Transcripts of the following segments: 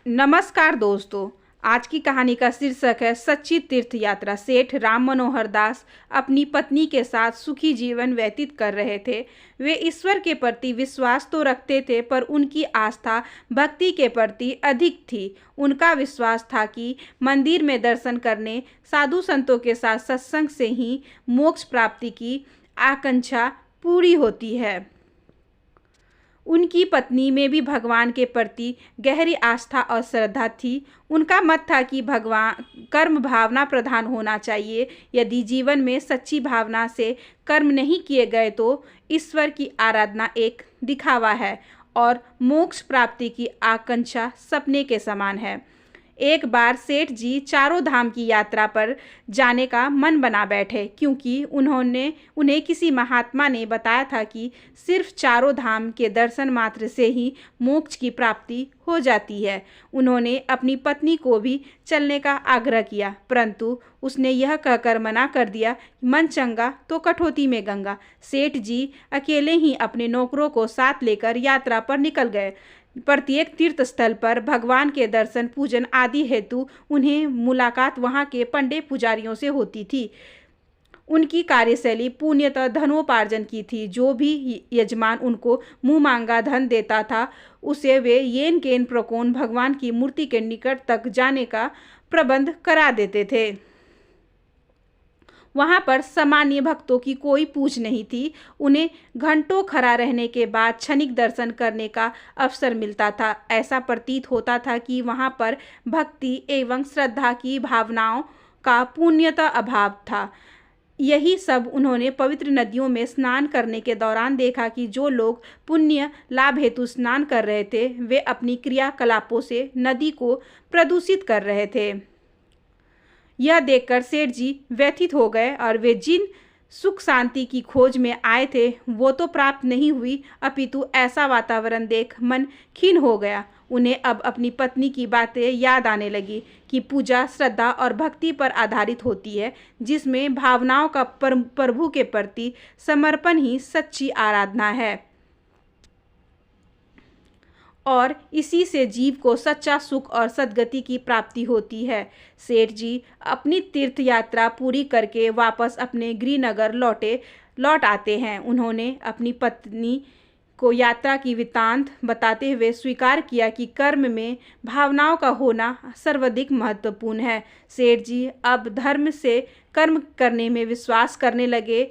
नमस्कार दोस्तों। आज की कहानी का शीर्षक है सच्ची तीर्थ यात्रा। सेठ राम मनोहर दास अपनी पत्नी के साथ सुखी जीवन व्यतीत कर रहे थे। वे ईश्वर के प्रति विश्वास तो रखते थे, पर उनकी आस्था भक्ति के प्रति अधिक थी। उनका विश्वास था कि मंदिर में दर्शन करने, साधु संतों के साथ सत्संग से ही मोक्ष प्राप्ति की आकांक्षा पूरी होती है। उनकी पत्नी में भी भगवान के प्रति गहरी आस्था और श्रद्धा थी। उनका मत था कि भगवान कर्म भावना प्रधान होना चाहिए। यदि जीवन में सच्ची भावना से कर्म नहीं किए गए तो ईश्वर की आराधना एक दिखावा है और मोक्ष प्राप्ति की आकांक्षा सपने के समान है। एक बार सेठ जी चारों धाम की यात्रा पर जाने का मन बना बैठे, क्योंकि उन्हें किसी महात्मा ने बताया था कि सिर्फ चारों धाम के दर्शन मात्र से ही मोक्ष की प्राप्ति हो जाती है। उन्होंने अपनी पत्नी को भी चलने का आग्रह किया, परंतु उसने यह कहकर मना कर दिया, मन चंगा तो कठौती में गंगा। सेठ जी अकेले ही अपने नौकरों को साथ लेकर यात्रा पर निकल गए। प्रत्येक तीर्थ स्थल पर भगवान के दर्शन, पूजन आदि हेतु उन्हें मुलाकात वहाँ के पंडे पुजारियों से होती थी। उनकी कार्यशैली पूर्णतः धनोपार्जन की थी। जो भी यजमान उनको मुँह मांगा धन देता था, उसे वे येन केन प्रकोन भगवान की मूर्ति के निकट तक जाने का प्रबंध करा देते थे। वहाँ पर सामान्य भक्तों की कोई पूछ नहीं थी। उन्हें घंटों खड़ा रहने के बाद क्षणिक दर्शन करने का अवसर मिलता था। ऐसा प्रतीत होता था कि वहाँ पर भक्ति एवं श्रद्धा की भावनाओं का पूर्णतः अभाव था। यही सब उन्होंने पवित्र नदियों में स्नान करने के दौरान देखा कि जो लोग पुण्य लाभ हेतु स्नान कर रहे थे, वे अपनी क्रियाकलापों से नदी को प्रदूषित कर रहे थे। यह देखकर सेठ जी व्यथित हो गए और वे जिन सुख शांति की खोज में आए थे वो तो प्राप्त नहीं हुई, अपितु ऐसा वातावरण देख मन खिन्न हो गया। उन्हें अब अपनी पत्नी की बातें याद आने लगी कि पूजा श्रद्धा और भक्ति पर आधारित होती है, जिसमें भावनाओं का प्रभु के प्रति समर्पण ही सच्ची आराधना है और इसी से जीव को सच्चा सुख और सद्गति की प्राप्ति होती है। सेठ जी अपनी तीर्थ यात्रा पूरी करके वापस अपने गृहनगर लौट आते हैं। उन्होंने अपनी पत्नी को यात्रा की वृत्तांत बताते हुए स्वीकार किया कि कर्म में भावनाओं का होना सर्वाधिक महत्वपूर्ण है। सेठ जी अब धर्म से कर्म करने में विश्वास करने लगे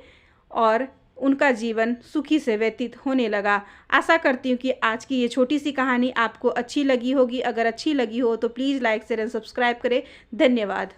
और उनका जीवन सुखी से व्यतीत होने लगा। आशा करती हूँ कि आज की ये छोटी सी कहानी आपको अच्छी लगी होगी। अगर अच्छी लगी हो तो please like share and subscribe करें। धन्यवाद।